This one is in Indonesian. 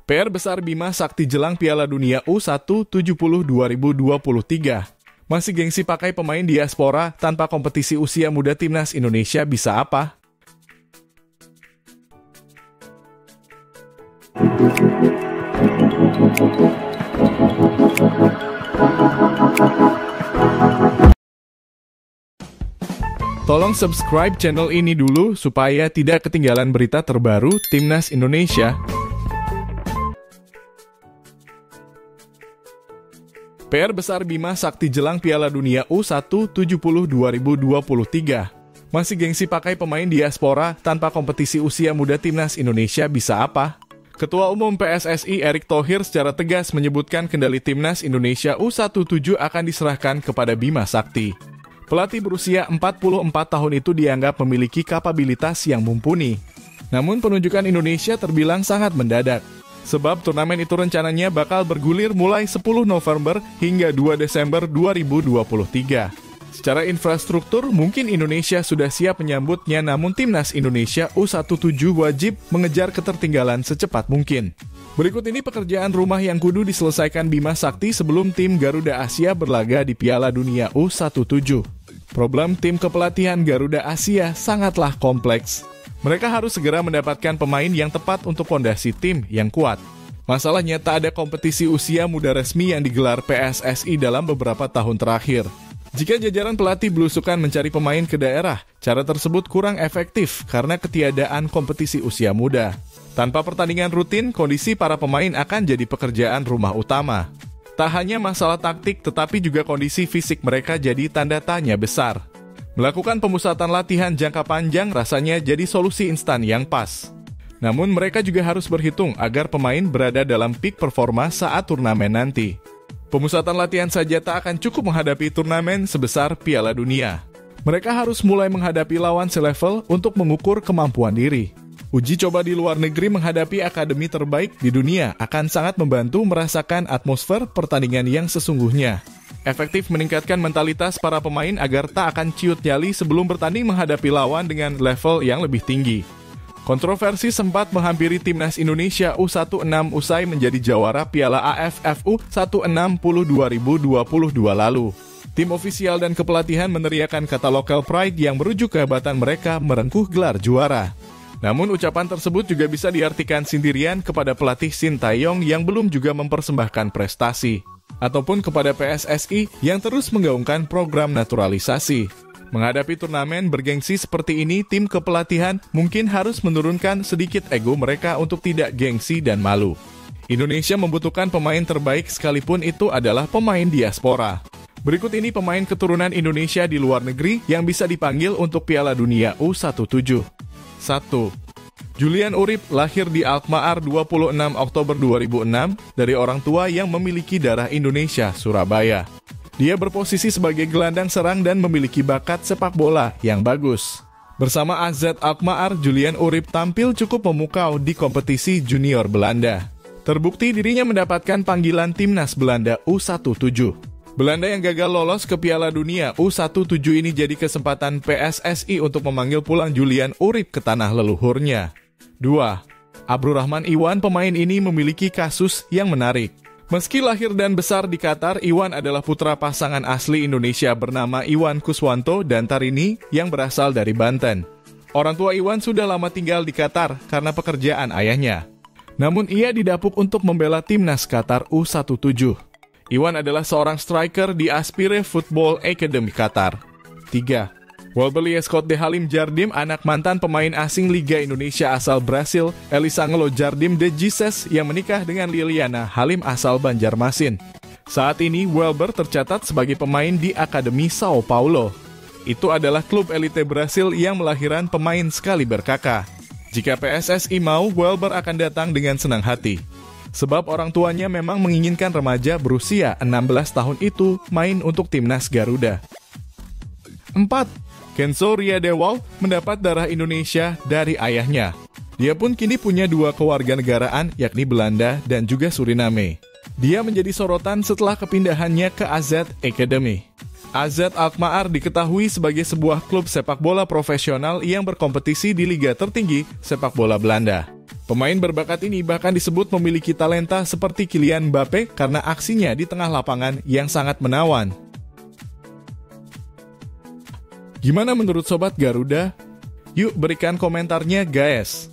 PR besar Bima Sakti jelang Piala Dunia U170 2023. Masih gengsi pakai pemain diaspora tanpa kompetisi usia muda timnas Indonesia bisa apa? Tolong subscribe channel ini dulu supaya tidak ketinggalan berita terbaru Timnas Indonesia. PR besar Bima Sakti jelang Piala Dunia U170 2023. Masih gengsi pakai pemain diaspora tanpa kompetisi usia muda Timnas Indonesia bisa apa? Ketua Umum PSSI Erick Thohir secara tegas menyebutkan kendali Timnas Indonesia U17 akan diserahkan kepada Bima Sakti. Pelatih berusia 44 tahun itu dianggap memiliki kapabilitas yang mumpuni. Namun penunjukan Indonesia terbilang sangat mendadak. Sebab turnamen itu rencananya bakal bergulir mulai 10 November hingga 2 Desember 2023. Secara infrastruktur, mungkin Indonesia sudah siap menyambutnya, namun Timnas Indonesia U17 wajib mengejar ketertinggalan secepat mungkin. Berikut ini pekerjaan rumah yang kudu diselesaikan Bima Sakti sebelum tim Garuda Asia berlaga di Piala Dunia U17. Problem tim kepelatihan Garuda Asia sangatlah kompleks. Mereka harus segera mendapatkan pemain yang tepat untuk fondasi tim yang kuat. Masalahnya tak ada kompetisi usia muda resmi yang digelar PSSI dalam beberapa tahun terakhir. Jika jajaran pelatih belusukan mencari pemain ke daerah, cara tersebut kurang efektif karena ketiadaan kompetisi usia muda. Tanpa pertandingan rutin, kondisi para pemain akan jadi pekerjaan rumah utama. Tak hanya masalah taktik, tetapi juga kondisi fisik mereka jadi tanda tanya besar. Melakukan pemusatan latihan jangka panjang rasanya jadi solusi instan yang pas. Namun mereka juga harus berhitung agar pemain berada dalam peak performa saat turnamen nanti. Pemusatan latihan saja tak akan cukup menghadapi turnamen sebesar Piala Dunia. Mereka harus mulai menghadapi lawan selevel untuk mengukur kemampuan diri. Uji coba di luar negeri menghadapi akademi terbaik di dunia akan sangat membantu merasakan atmosfer pertandingan yang sesungguhnya. Efektif meningkatkan mentalitas para pemain agar tak akan ciut nyali sebelum bertanding menghadapi lawan dengan level yang lebih tinggi. Kontroversi sempat menghampiri Timnas Indonesia U16 usai menjadi jawara Piala AFF U16 2022 lalu. Tim ofisial dan kepelatihan meneriakan kata local pride yang merujuk kehebatan mereka merengkuh gelar juara. Namun ucapan tersebut juga bisa diartikan sendirian kepada pelatih Sintayong yang belum juga mempersembahkan prestasi. Ataupun kepada PSSI yang terus menggaungkan program naturalisasi. Menghadapi turnamen bergengsi seperti ini, tim kepelatihan mungkin harus menurunkan sedikit ego mereka untuk tidak gengsi dan malu. Indonesia membutuhkan pemain terbaik sekalipun itu adalah pemain diaspora. Berikut ini pemain keturunan Indonesia di luar negeri yang bisa dipanggil untuk Piala Dunia U17. 1. Julian Urip lahir di Alkmaar 26 Oktober 2006 dari orang tua yang memiliki darah Indonesia, Surabaya. Dia berposisi sebagai gelandang serang dan memiliki bakat sepak bola yang bagus. Bersama AZ Alkmaar, Julian Urip tampil cukup memukau di kompetisi junior Belanda. Terbukti dirinya mendapatkan panggilan Timnas Belanda U17. Belanda yang gagal lolos ke Piala Dunia U17 ini jadi kesempatan PSSI untuk memanggil pulang Julian Urip ke tanah leluhurnya. 2. Abdurrahman Iwan, pemain ini memiliki kasus yang menarik. Meski lahir dan besar di Qatar, Iwan adalah putra pasangan asli Indonesia bernama Iwan Kuswanto dan Tarini yang berasal dari Banten. Orang tua Iwan sudah lama tinggal di Qatar karena pekerjaan ayahnya. Namun ia didapuk untuk membela timnas Qatar U17. Iwan adalah seorang striker di Aspire Football Academy Qatar. 3. Welbelia Scott de Halim Jardim, anak mantan pemain asing Liga Indonesia asal Brasil, Elisangelo Jardim de Jesus, yang menikah dengan Liliana Halim asal Banjarmasin. Saat ini, Welber tercatat sebagai pemain di Akademi Sao Paulo. Itu adalah klub elite Brasil yang melahirkan pemain sekali berkaka. Jika PSSI mau, Welber akan datang dengan senang hati. Sebab orang tuanya memang menginginkan remaja berusia 16 tahun itu main untuk timnas Garuda. 4. Kenzo Riadewal mendapat darah Indonesia dari ayahnya. Dia pun kini punya 2 kewarganegaraan, yakni Belanda dan juga Suriname. Dia menjadi sorotan setelah kepindahannya ke AZ Academy. AZ Alkmaar diketahui sebagai sebuah klub sepak bola profesional yang berkompetisi di liga tertinggi sepak bola Belanda. Pemain berbakat ini bahkan disebut memiliki talenta seperti Kylian Mbappe karena aksinya di tengah lapangan yang sangat menawan. Gimana menurut Sobat Garuda? Yuk berikan komentarnya guys!